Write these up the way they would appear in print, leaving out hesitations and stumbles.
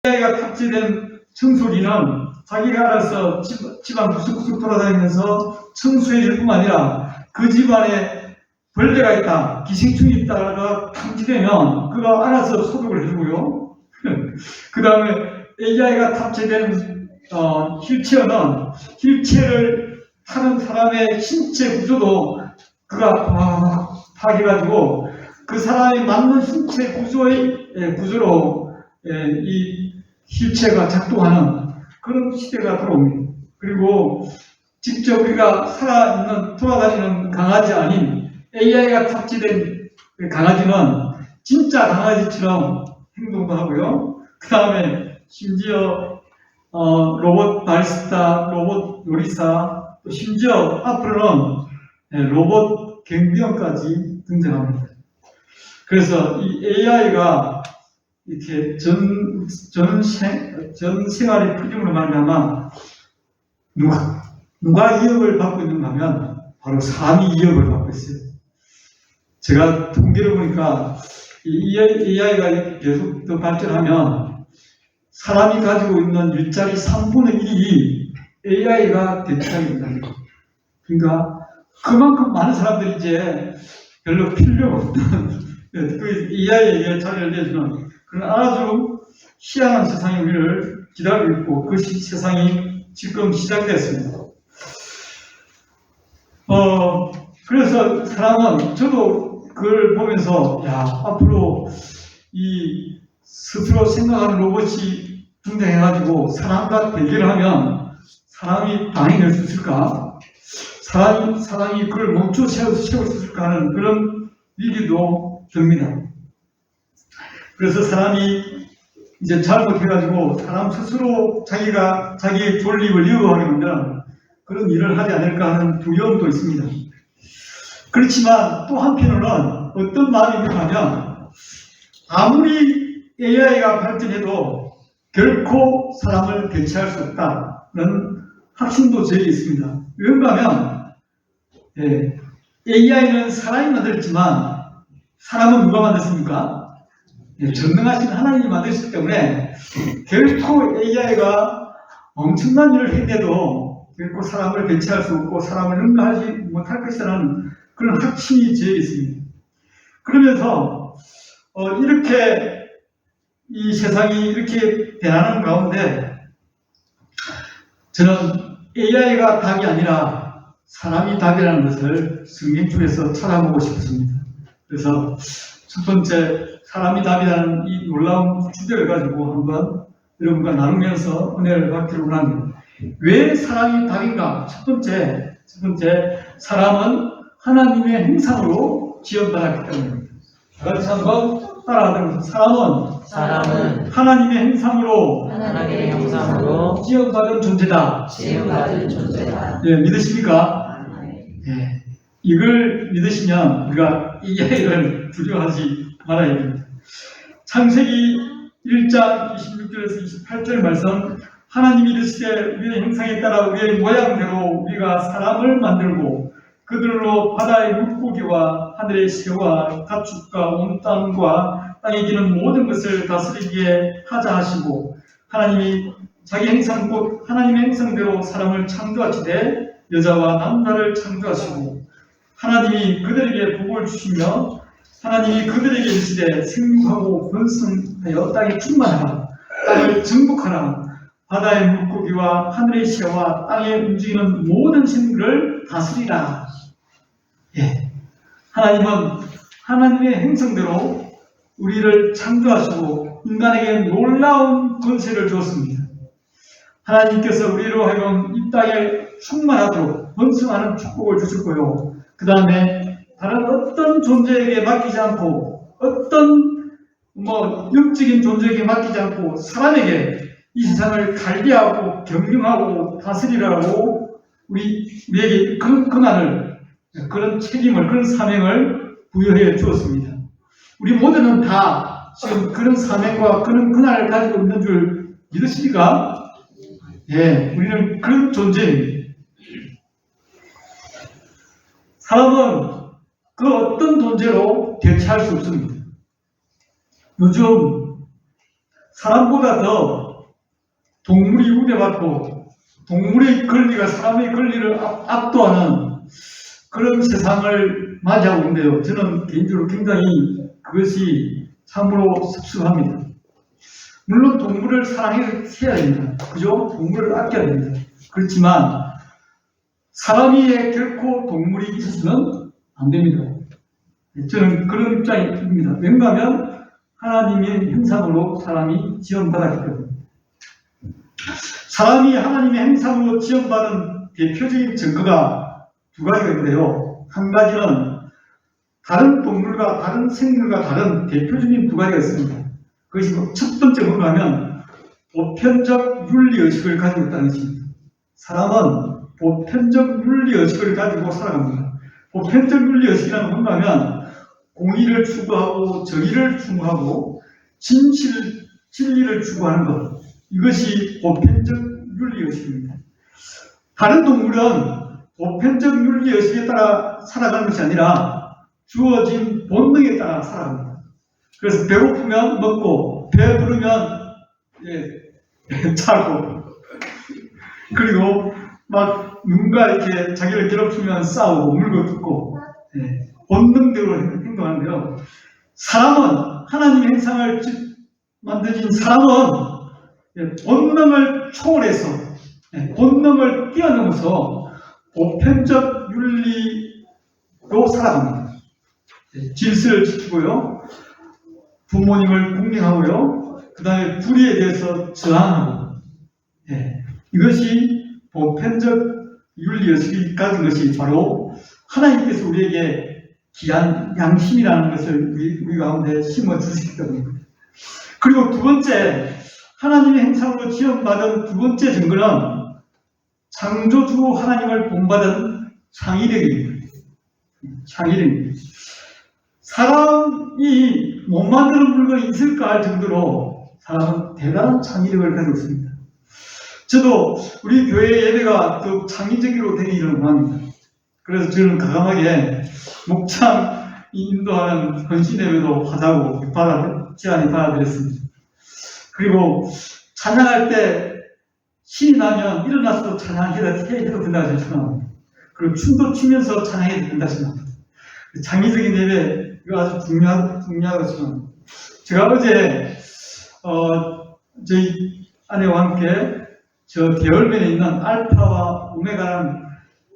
AI가 탑재된 청소기는 자기가 알아서 집안 구석구석 돌아다니면서 청소해 줄 뿐만 아니라 그 집안에 벌레가 있다, 기생충이 있다가 탐지되면 그가 알아서 소독을 해주고요. 그 다음에 AI가 탑재된 휠체어는 휠체어를 타는 사람의 신체 구조도 그가 파악해가지고 그 사람이 맞는 신체 구조로 이 휠체어가 작동하는 그런 시대가 들어옵니다. 그리고 직접 우리가 살아있는 돌아다니는 강아지 아닌 AI가 탑재된 강아지는 진짜 강아지처럼 행동도 하고요. 그 다음에 심지어 로봇 바리스타, 로봇 요리사, 또 심지어 앞으로는 로봇 경비원까지 등장합니다. 그래서 이 AI가 이렇게 전 생활의 표준으로 말하면 누가 이역을 받고 있는가 하면 바로 사람이 이역을 받고 있어요. 제가 통계를 보니까 이 AI가 이렇게 계속 더 발전하면 사람이 가지고 있는 일자리 3분의 1이 AI가 대체하게 된다. 그러니까 그만큼 많은 사람들이 이제 별로 필요가 없는 그 AI에게 자리를 내주는 그런 아주 희한한 세상이 우리를 기다리고 있고 그 세상이 지금 시작됐습니다. 그래서 사람은 저도 그걸 보면서 앞으로 이 스스로 생각하는 로봇이 등장해가지고 사람과 대결을 하면 사람이 당해낼 수 있을까? 사람이 그걸 멈춰 세울 수 있을까 하는 그런 위기도 듭니다. 그래서 사람이 이제 잘못해가지고 사람 스스로 자기의 존립을 이어가게 만드는 그런 일을 하지 않을까 하는 두려움도 있습니다. 그렇지만 또 한편으로는 어떤 마음이 드냐면 아무리 AI가 발전해도 결코 사람을 대체할 수 없다는 확신도 저에게 있습니다. 왜인가 하면 AI는 사람이 만들었지만 사람은 누가 만들었습니까? 전능하신 하나님이 만드셨기 때문에 결코 AI가 엄청난 일을 해내도 결코 사람을 대체할 수 없고 사람을 능가하지 못할 것이라는 그런 확신이 저에게 있습니다. 그러면서 이렇게 이 세상이 이렇게 변하는 가운데 저는 AI가 답이 아니라 사람이 답이라는 것을 성경 중에서 찾아보고 싶습니다. 그래서 첫 번째 사람이 답이라는 이 놀라운 주제를 가지고 한번 여러분과 나누면서 은혜를 받기를 원합니다. 왜 사람이 답인가? 첫 번째 사람은 하나님의 형상으로 지음받았기 때문입니다. 같이 한번 따라하도록 사람은 하나님의 형상으로 지음받은 존재다. 예, 믿으십니까? 예. 이걸 믿으시면 우리가 이 AI를 두려워하지 말아야 됩니다. 창세기 1장 26절에서 28절 말씀 하나님이 이르시되 우리의 형상에 따라 우리의 모양대로 우리가 사람을 만들고 그들로 바다의 물고기와 하늘의 새와 가축과 온 땅과 땅에 기는 모든 것을 다스리게 하자 하시고 하나님이 자기 형상 곧 하나님의 형상대로 사람을 창조하시되 여자와 남자를 창조하시고 하나님이 그들에게 복을 주시며 하나님이 그들에게 이르시되 생육하고 번성하여 땅에 충만하라 땅을 정복하라 바다의 물고기와 하늘의 새와 땅에 움직이는 모든 생물을 다스리라. 예. 하나님은 하나님의 형상대로 우리를 창조하시고 인간에게 놀라운 권세를 주었습니다. 하나님께서 우리로 하여금 이 땅에 충만하도록 번성하는 축복을 주셨고요. 그 다음에 다른 어떤 존재에게 맡기지 않고 어떤 영적인 존재에게 맡기지 않고 사람에게 이 세상을 관리하고 경영하고 다스리라고 우리에게 그런 권한을 그런 책임을 그런 사명을 부여해 주었습니다. 우리 모두는 다 지금 그런 사명과 그런 권한을 가지고 있는 줄 믿으십니까? 예, 우리는 그런 존재입니다. 사람은 그 어떤 존재로 대체할 수 없습니다. 요즘 사람보다 더 동물이 우대받고 동물의 권리가 사람의 권리를 압도하는 그런 세상을 맞이하고 있는데요. 저는 개인적으로 굉장히 그것이 참으로 섭섭합니다. 물론 동물을 사랑해야 됩니다. 그죠? 동물을 아껴야 됩니다. 그렇지만 사람 위에 결코 동물이 있어서는 안 됩니다. 저는 그런 입장입니다. 왜냐하면 하나님의 형상으로 사람이 지원받았기 때문에. 사람이 하나님의 형상으로 지원받은 대표적인 증거가 두 가지가 있는데요. 한 가지는 다른 동물과 다른 생물과 다른 대표적인 두 가지가 있습니다. 그것이 첫 번째 뭔가 하면 보편적 윤리의식을 가지고 있다는 것입니다. 사람은 보편적 윤리의식을 가지고 살아갑니다. 보편적 윤리의식이라는 뭔가 하면 공의를 추구하고 정의를 추구하고 진리를 추구하는 것. 이것이 보편적 윤리의식입니다. 다른 동물은 보편적 윤리의식에 따라 살아가는 것이 아니라 주어진 본능에 따라 살아갑니다. 그래서 배고프면 먹고 배부르면 자고 그리고 막 누군가 이렇게 자기를 괴롭히면 싸우고 물고 뜯고 본능대로 행동하는데요. 사람은 하나님의 형상을 만드신 사람은 본능을 초월해서 본능을 뛰어넘어서 보편적 윤리로 살아갑니다. 질서를 지키고요. 부모님을 공경하고요. 그 다음에 불의에 대해서 저항하고 이것이 보편적 윤리의식이 가진 것이 바로 하나님께서 우리에게 귀한 양심이라는 것을 우리 가운데 심어주시기 때문입니다. 그리고 두 번째, 하나님의 형상으로 지원받은 두 번째 증거는 창조주 하나님을 본받은 창의력입니다. 창의력입니다. 사람이 못 만드는 물건이 있을까 할 정도로 사람은 대단한 창의력을 가지고 있습니다. 저도 우리 교회 예배가 더 창의적으로 되기를 원합니다. 그래서 저는 과감하게 목장 인도하는 헌신 예배도 하자고 제안을 받아들였습니다. 그리고 찬양할 때 신이 나면 일어나서 찬양해도 된다고 생각합니다. 그리고 춤도 추면서 찬양해도 된다고 생각합니다. 창의적인 예배, 이거 아주 중요하다고 생각합니다. 제가 어제 저희 아내와 함께 저 대월면에 있는 알파와 오메가라는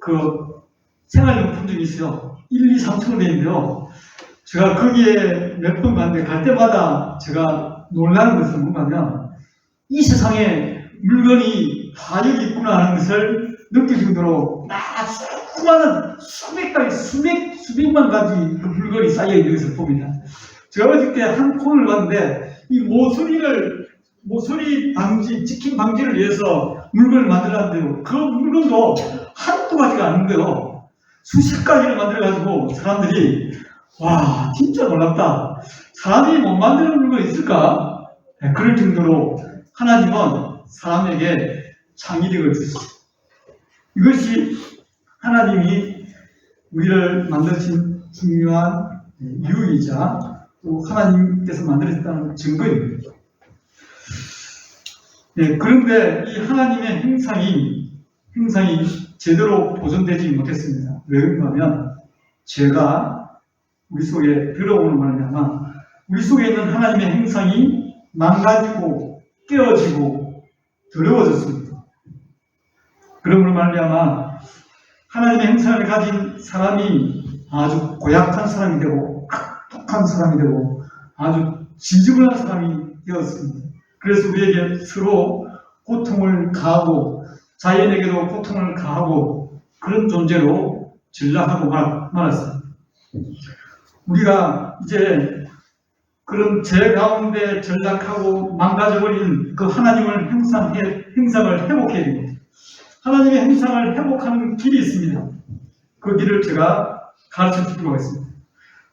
그 생활용품점이 있어요. 1, 2, 3층으로 되어 있는데요. 제가 거기에 몇 번 갔는데 갈 때마다 제가 놀라는 것은 뭔가면 이 세상에 물건이 다 여기 있구나 하는 것을 느낄 정도로 수많은 수백만 가지 그 물건이 쌓여 있는 것을 봅니다. 제가 어저께 한 코너를 봤는데 이 모서리 방지, 찍힘 방지를 위해서 물건을 만들었는데요. 그 물건도 한두 가지가 아닌데요. 수십 가지를 만들어가지고 사람들이 와 진짜 놀랍다. 사람이 못 만드는 물건이 있을까? 그럴 정도로 하나님은 사람에게 창의력을 주셨습니다. 이것이 하나님이 우리를 만드신 중요한 이유이자 또 하나님께서 만들었다는 증거입니다. 그런데 이 하나님의 형상이 제대로 보존되지 못했습니다. 왜 그런가 죄가 우리 속에 들어오는 말이냐면 우리 속에 있는 하나님의 형상이 망가지고 깨어지고 더러워졌습니다. 그러므로 말미암아 하나님의 형상을 가진 사람이 아주 고약한 사람이 되고 악독한 사람이 되고 아주 지저분한 사람이 되었습니다. 그래서 우리에게 서로 고통을 가하고 자연에게도 고통을 가하고 그런 존재로 전락하고 말았습니다. 우리가 이제 그런 죄 가운데 전락하고 망가져버린 그 하나님을 형상을 회복해야 됩니다. 하나님의 형상을 회복하는 길이 있습니다. 그 길을 제가 가르쳐 드리도록 하겠습니다.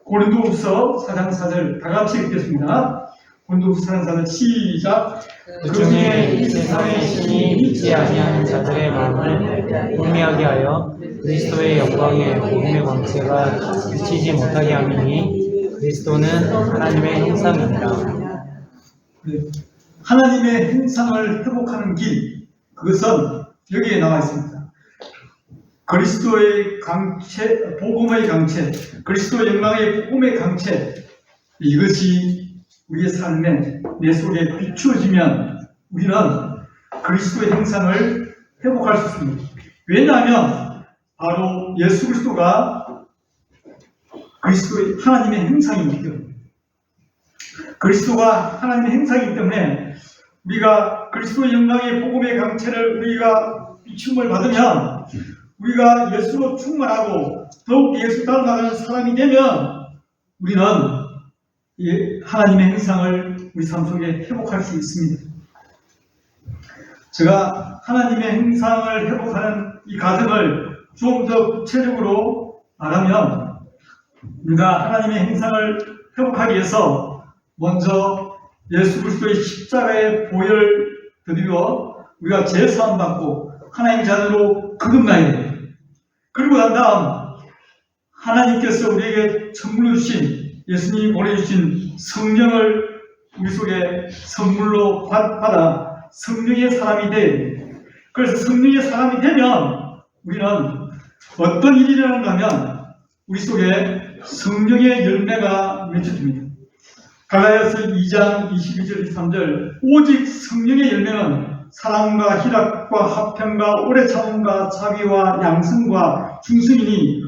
고린도후서 4장 4절 다 같이 읽겠습니다. 고린도후서 4장 4절 시작. 그 중에 이 세상의 신이 믿지 아니하는 자들의 마음을 혼미하게 하여 그리스도의 영광의 복음의 광채가 비치지 못하게 함이니 그리스도는 하나님의 형상이니라. 하나님의 형상을 회복하는 길, 그것은 여기에 나와 있습니다. 그리스도의 강체, 복음의 강체, 그리스도 영광의 복음의 강체, 이것이 우리의 삶에 내 속에 비추어지면 우리는 그리스도의 형상을 회복할 수 있습니다. 왜냐하면 바로 예수 그리스도가 그리스도의 하나님의 형상이기 때문에, 그리스도가 하나님의 형상이기 때문에 우리가 그리스도의 영광의 복음의 강체를 우리가 비춤을 받으면, 우리가 예수로 충만하고 더욱 예수 닮아가는 사람이 되면 우리는 하나님의 형상을 우리 삶 속에 회복할 수 있습니다. 제가 하나님의 형상을 회복하는 이 과정을 좀 더 구체적으로 말하면, 우리가 하나님의 형상을 회복하기 위해서 먼저 예수 그리스도의 십자가의 보혈을 드리고 우리가 제사함 받고 하나님의 자녀로 거듭나야 돼요. 그리고 난 다음 하나님께서 우리에게 선물로 주신, 예수님이 보내주신 성령을 우리 속에 선물로 받아 성령의 사람이 돼. 그래서 성령의 사람이 되면 우리는 어떤 일이 일어나는가 하면 우리 속에 성령의 열매가 맺혀집니다. 갈라디아서 2장 22절 23절, 오직 성령의 열매는 사랑과 희락과 화평과 오래 참음과 자비와 양성과 충성이니,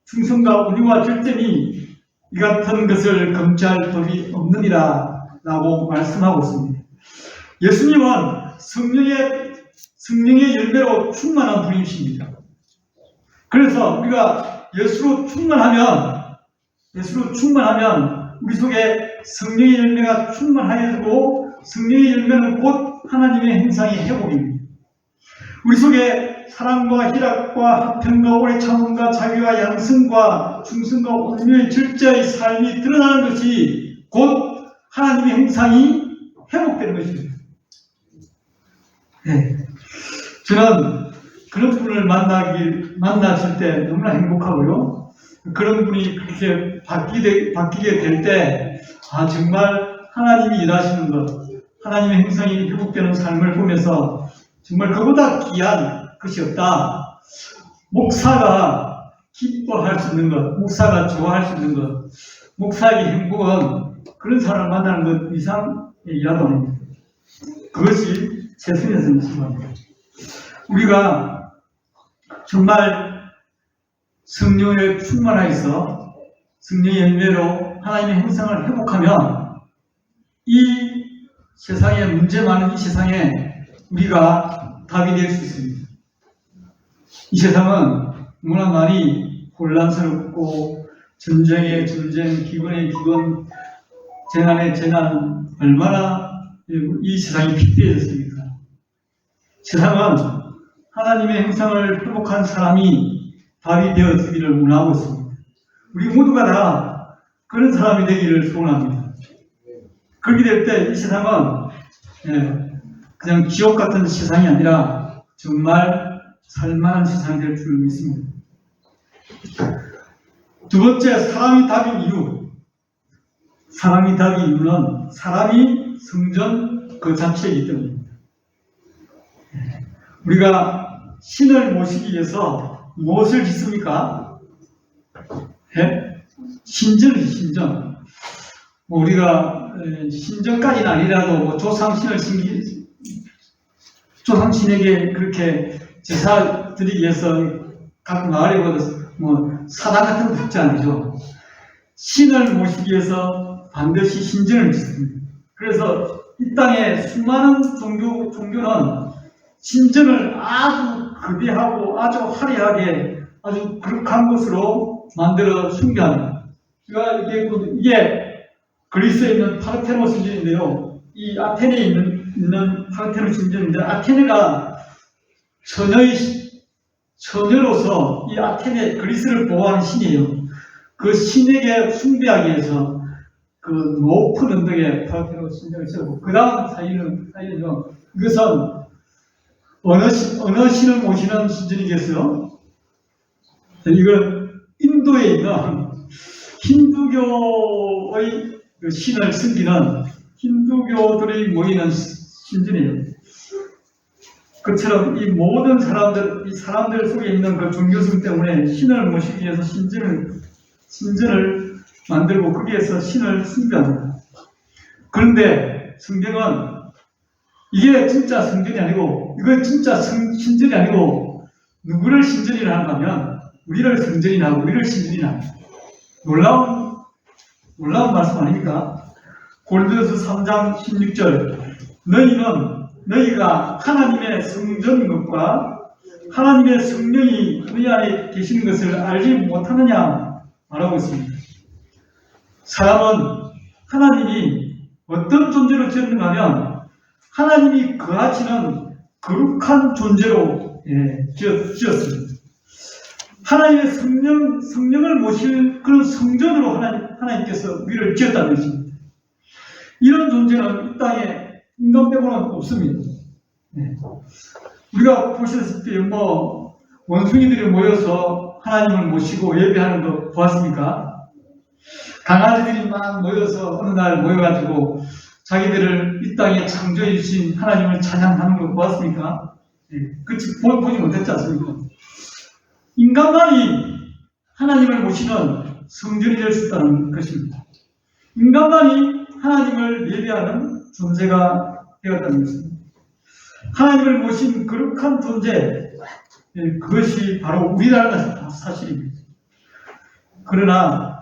충성과 온유와 절제니 이 같은 것을 금지할 법이 없느니라 라고 말씀하고 있습니다. 예수님은 성령의 열매로 충만한 분이십니다. 그래서 우리가 예수로 충만하면 우리 속에 성령의 열매가 충만하여지고, 성령의 열매는 곧 하나님의 형상의 회복입니다. 우리 속에 사랑과 희락과 화평과 오래 참음과 자비와 양성과 충성과 온유의 절제의 삶이 드러나는 것이 곧 하나님의 형상이 회복되는 것입니다. 네. 저는 그런 분을 만났을 때 너무나 행복하고요. 그런 분이 그렇게 바뀌게 될 때, 정말 하나님이 일하시는 것, 하나님의 형상이 회복되는 삶을 보면서 정말 그보다 귀한 것이 없다. 목사가 기뻐할 수 있는 것, 목사가 좋아할 수 있는 것, 목사의 행복은 그런 사람을 만나는 것 이상이라도 아닙니다. 그것이 최선의 선지입니다. 우리가 정말 성령에 충만하여서 성령의 열매로 하나님의 형상을 회복하면 이 세상에, 문제 많은 이 세상에 우리가 답이 될 수 있습니다. 이 세상은 너무나 많이 혼란스럽고 전쟁의 전쟁, 기근의 기근, 재난의 재난, 얼마나 이 세상이 빗대졌습니까? 세상은 하나님의 형상을 회복한 사람이 답이 되어지기를 원하고 있습니다. 우리 모두가 다 그런 사람이 되기를 소원합니다. 그렇게 될 때 이 세상은 그냥 지옥 같은 세상이 아니라 정말 살만한 세상이 될 줄 믿습니다. 두 번째, 사람이 답인 이유. 사람이 답인 이유는 사람이 성전 그 자체이기 때문입니다. 우리가 신을 모시기 위해서 무엇을 짓습니까? 신전. 우리가 신전까지는 아니라도 조상신에게 그렇게 제사 드리기 위해서 각 마을에 사당 같은 거 짓지 않죠. 신을 모시기 위해서 반드시 신전을 짓습니다. 그래서 이 땅에 수많은 종교는 신전을 아주 거대하고 아주 화려하게 아주 거룩한 것으로 만들어 숭배합니다. 이게 그리스에 있는 파르테논 신전인데요. 이 아테네에 있는 파르테논 신전인데, 아테네가 처녀로서 이 아테네 그리스를 보호하는 신이에요. 그 신에게 숭배하기 위해서 그 높은 언덕에 파르테논 신전을 세우고, 그 다음 사이는요, 이것은 어느 신을 모시는 신전이겠어요? 이건 인도에 있는 힌두교의 신을 섬기는 힌두교들이 모이는 신전이에요. 그처럼 이 모든 이 사람들 속에 있는 그 종교성 때문에 신을 모시기 위해서 신전을 만들고 거기에서 신을 숭배합니다. 그런데 성경은 이게 진짜 성전이 아니고, 이건 진짜 신전이 아니고, 누구를 신전이라 하면 우리를 성전이나 하고 우리를 신전이나. 놀라운 말씀 아닙니까? 고린도전서 3장 16절. 너희가 하나님의 성전인 것과 하나님의 성령이 너희 안에 계시는 것을 알지 못하느냐 말하고 있습니다. 사람은 하나님이 어떤 존재로 지었는가 하면 하나님이 거하시는 거룩한 존재로 지었습니다. 하나님의 성령을 모실 그런 성전으로 하나님께서 우리를 지었다는 것입니다. 이런 존재는 이 땅에 인간 빼고는 없습니다. 우리가 보시다시피 원숭이들이 모여서 하나님을 모시고 예배하는 거 보았습니까? 강아지들이 막 모여서 어느 날 모여가지고 자기들을 이 땅에 창조해 주신 하나님을 찬양하는 거 보았습니까? 보지 못했지 않습니까? 인간만이 하나님을 모시는 성전이 될 수 있다는 것입니다. 인간만이 하나님을 예배하는 존재가 되었다는 것입니다. 하나님을 모신 거룩한 존재, 그것이 바로 우리라는 사실입니다. 그러나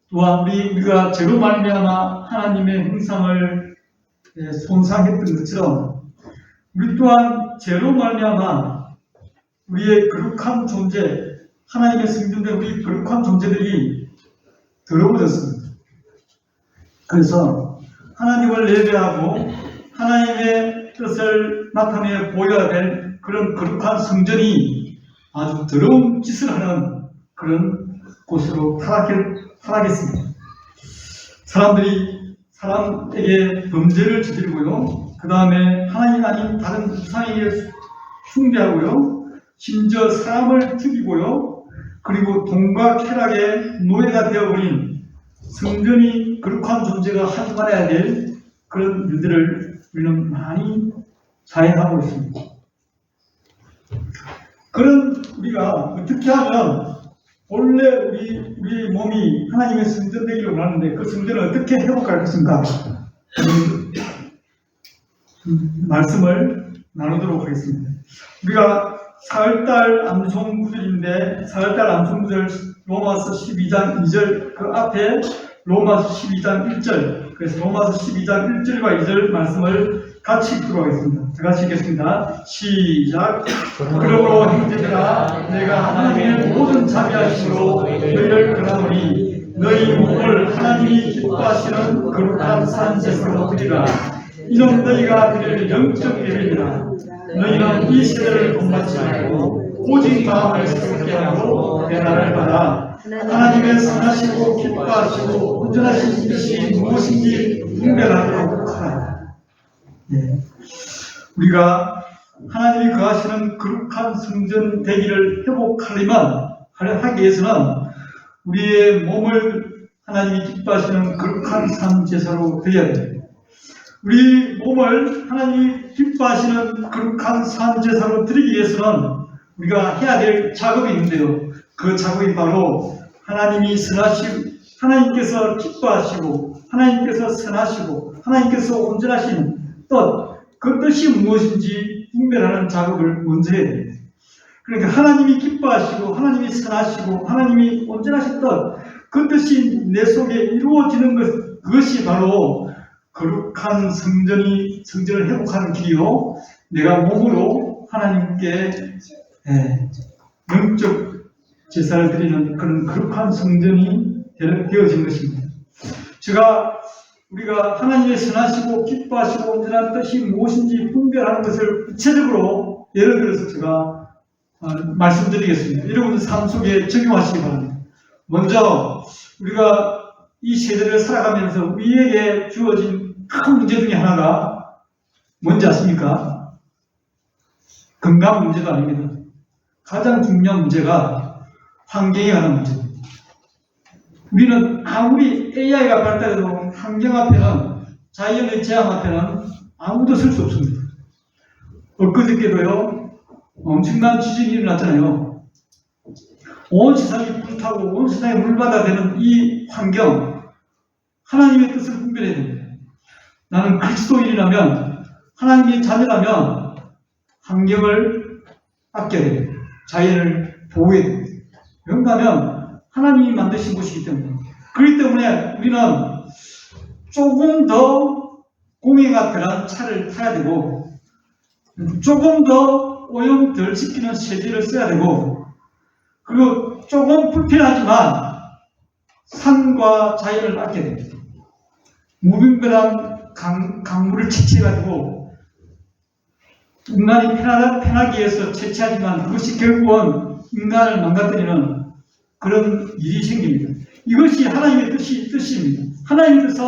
또한 우리가 죄로 말미암아 하나님의 형상을 손상했던 것처럼 우리 또한 죄로 말미암아 우리의 거룩한 존재, 하나님의 성전된 우리 거룩한 존재들이 더러워졌습니다. 그래서 하나님을 예배하고 하나님의 뜻을 나타내 보여야 될 그런 거룩한 성전이 아주 더러운 짓을 하는 그런 곳으로 타락했습니다. 사람에게 범죄를 저지르고요. 그 다음에 하나님 아닌 다른 우상에게 숭배하고요. 심지어 사람을 죽이고요. 그리고 돈과 쾌락의 노예가 되어버린 성전이 거룩한 존재가 하지 말아야 될 그런 일들을 우리는 많이 자행하고 있습니다. 그런 우리가 어떻게 하면 원래 우리 몸이 하나님의 성전 되기를 원하는데 그 성전을 어떻게 회복할 것인가? 말씀을 나누도록 하겠습니다. 우리가 사흘달 암송 구절인데 사흘달 암송 구절 로마서 12장 2절 그 앞에 로마서 12장 1절 그래서 로마서 12장 1절과 2절 말씀을 같이 읽도록 하겠습니다. 다 같이 읽겠습니다. 시작. 그러므로 형제들아 내가 하나님의 모든 자비하심으로 너희를 권하노니 너희 몸을 하나님이 기뻐하시는 거룩한 산제사로 드리라. 이는 너희가 드릴 영적 예배니라. 너희는 이 세대를 본받지 말고 오직 마음을 새롭게 하고 변화를 받아 하나님의 선하시고 기뻐하시고 온전하신 뜻이 무엇인지 분별하도록 하라. 우리가 하나님이 거하시는 거룩한 성전 되기를 하기 위해서는 우리의 몸을 하나님이 기뻐하시는 거룩한 삶 제사로 드려야 됩니다. 우리 몸을 하나님이 기뻐하시는 거룩한 삶 제사로 드리기 위해서는 우리가 해야 될 작업이 있는데요. 그 작업이 바로 하나님께서 기뻐하시고 하나님께서 선하시고 하나님께서 온전하신 뜻, 그 뜻이 무엇인지 분별하는 작업을 먼저 해야 됩니다. 그러니까 하나님이 기뻐하시고 하나님이 선하시고 하나님이 온전하신 뜻, 그 뜻이 내 속에 이루어지는 그것이 바로 거룩한 성전을 회복하는 길이요. 내가 몸으로 하나님께 영적 제사를 드리는 그런 거룩한 성전이 되어진 것입니다. 우리가 하나님의 선하시고 기뻐하시고 온전한 뜻이 무엇인지 분별하는 것을 구체적으로 예를 들어서 제가 말씀드리겠습니다. 여러분들 삶 속에 적용하시기 바랍니다. 먼저 우리가 이 세대를 살아가면서 우리에게 주어진 큰 문제 중에 하나가 뭔지 아십니까? 건강 문제도 아닙니다. 가장 중요한 문제가 환경에 관한 문제입니다. 우리는 아무리 AI가 발달해도 환경 앞에는, 자연의 재앙 앞에는 아무도 쓸 수 없습니다. 엊그저께도요, 엄청난 지진이 일어났잖아요. 온 세상이 불타고 온 세상이 물바다 되는 이 환경, 하나님의 뜻을 분별해야 됩니다. 나는 그리스도인이라면, 하나님의 자녀라면 환경을 아껴야 됩니다. 자연을 보호해야 됩니다. 왜냐하면 하나님이 만드신 곳이기 때문에. 그렇기 때문에 우리는 조금 더 공해가 덜한 차를 타야 되고, 조금 더 오염 덜 시키는 세제를 써야 되고, 그리고 조금 불편하지만 산과 자연을 아껴야 됩니다. 무분별한 강물을 채취해가지고 인간이 편하기 위해서 채취하지만 그것이 결국은 인간을 망가뜨리는 그런 일이 생깁니다. 이것이 하나님의 뜻입니다. 하나님의 뜻은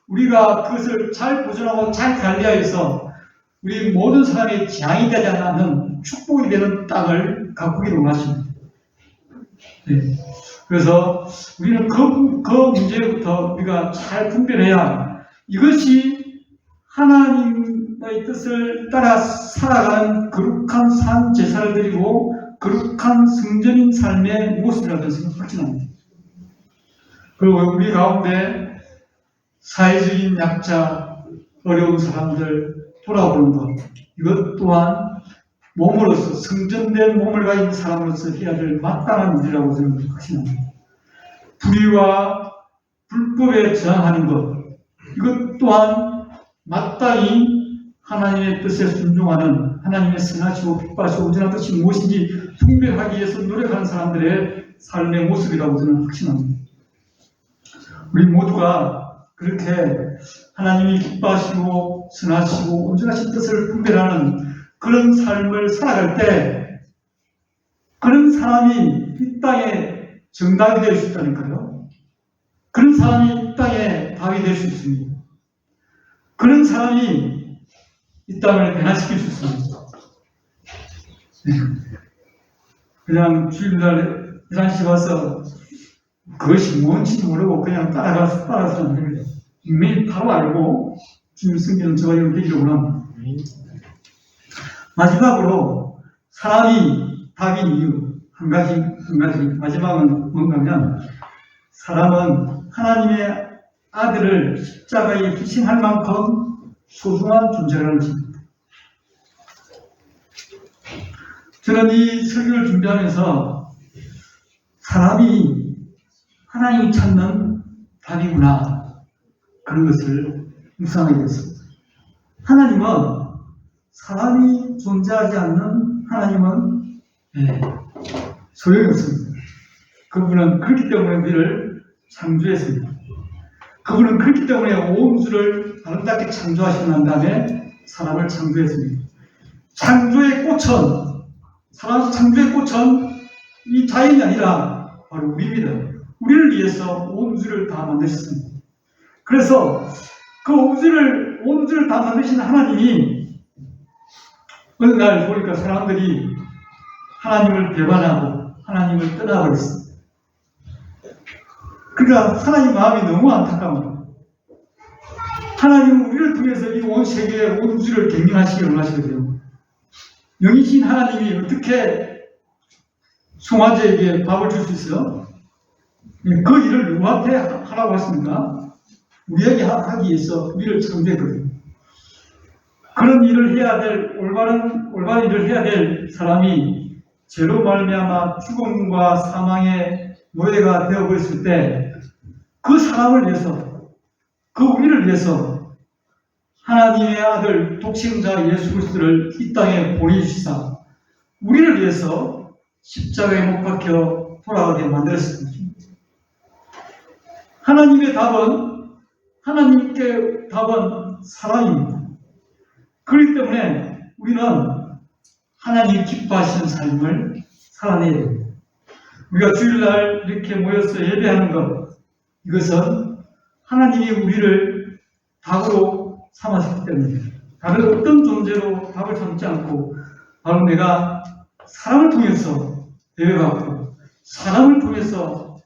우리가 그것을 잘 보존하고 잘 관리하여서 우리 모든 사람의 재앙이 되지 않는 축복이 되는 땅을 가꾸기를 원하십니다. 네. 그래서 우리는 그 문제부터 우리가 잘 분별해야 이것이 하나님의 뜻을 따라 살아가는 거룩한 산 제사를 드리고 거룩한 성전인 삶의 모습이라는 생각을 확신합니다. 그리고 우리 가운데 사회적인 약자, 어려운 사람들 돌아보는 것, 이것 또한 몸으로서 성전된 몸을 가진 사람으로서 해야 될 마땅한 일이라고 저는 확신합니다. 불의와 불법에 저항하는 것, 이것 또한 마땅히 하나님의 뜻에 순종하는 하나님의 선하시고 기뻐하시고 온전한 뜻이 무엇인지 분별하기 위해서 노력하는 사람들의 삶의 모습이라고 저는 확신합니다. 우리 모두가 그렇게 하나님이 기뻐하시고 선하시고 온전하신 뜻을 분별하는 그런 삶을 살아갈 때 그런 사람이 이 땅에 정답이 될 수 있다니까요. 그런 사람이 이 땅에 답이 될 수 있습니다. 그런 사람이 이 땅을 변화시킬 수 있습니다. 그냥 주일날 11시 와서 그것이 뭔지 모르고 그냥 따라서는 안 됩니다. 매일 바로 알고 주님 성경은 저와 이런 되기를 원합니다. 마지막으로 사람이 답인 이유 한 가지 마지막은 뭔가면 사람은 하나님의 아들을 십자가에 희생할 만큼 소중한 존재라는 것입니다. 저는 이 설교를 준비하면서 사람이 하나님이 찾는 답이구나 그런 것을 묵상하게 됐습니다. 하나님은 사람이 존재하지 않는 하나님은 소용이 없습니다. 그분은 그렇기 때문에 우리를 창조했습니다. 그분은 그렇기 때문에 온 우주를 아름답게 창조하시고 난 다음에 사람을 창조했습니다. 창조의 꽃은 이 자연이 아니라 바로 우리입니다. 우리를 위해서 온 우주를 다 만드셨습니다. 그래서 그 온 우주를 다 만드신 하나님이 어느 날 보니까 사람들이 하나님을 배반하고 하나님을 떠나버렸습니다. 그러니까 하나님 마음이 너무 안타까워요. 하나님은 우리를 통해서 이 온 세계, 온 우주를 경영하시기를 원하시거든요. 영이신 하나님이 어떻게 송아지에게 밥을 줄 수 있어요? 그 일을 누구한테 하라고 했습니까? 우리에게 하기 위해서 우리를 창조했거든요. 그런 일을 해야 될, 올바른 일을 해야 될 사람이 죄로 말미암아 죽음과 사망의 노예가 되어버렸을 때 그 사람을 위해서, 그 우리를 위해서 하나님의 아들 독생자 예수 그리스도를 이 땅에 보내주시사 우리를 위해서 십자가에 못 박혀 돌아가게 만들었습니다. 하나님께 답은 사랑입니다. 그렇기 때문에 우리는 하나님이 기뻐하시는 삶을 살아내야 됩니다. 우리가 주일날 이렇게 모여서 예배하는 것, 이것은 하나님이 우리를 답으로 삼았기 때문입니다. 다른 어떤 존재로 답을 삼지 않고 바로 내가 사람을 통해서 대회받고 사람을 통해서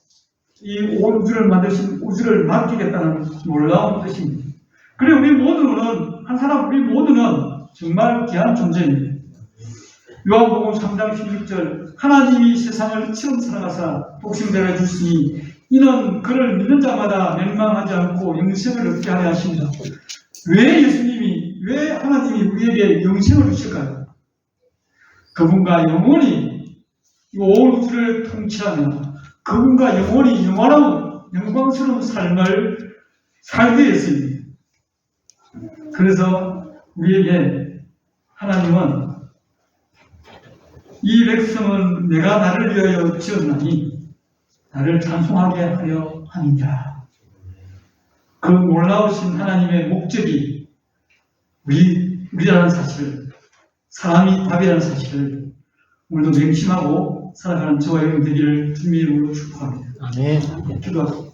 이 온 우주를 만드신 우주를 맡기겠다는 놀라운 뜻입니다. 그리고 우리 모두는 한 사람 우리 모두는 정말 귀한 존재입니다. 요한복음 3장 16절 하나님이 세상을 처음 사랑하사 독생자를 주시니 이는 그를 믿는 자마다 멸망하지 않고 영생을 얻게 하려 하십니다. 왜 하나님이 우리에게 영생을 주실까요? 그분과 영원히 온 우주를 통치하며 그분과 영원히 영광스러운 삶을 살게 했습니다. 그래서 우리에게 하나님은 이 백성은 내가 나를 위하여 지었나니 나를 찬송하게 하려 하느니라. 그 놀라우신 하나님의 목적이 우리라는 사실을, 사람이 답이라는 사실을 오늘도 맹심하고 살아가는 저와 여러분 되기를 주님의 이름으로 축복합니다. 아멘. 기도하겠습니다.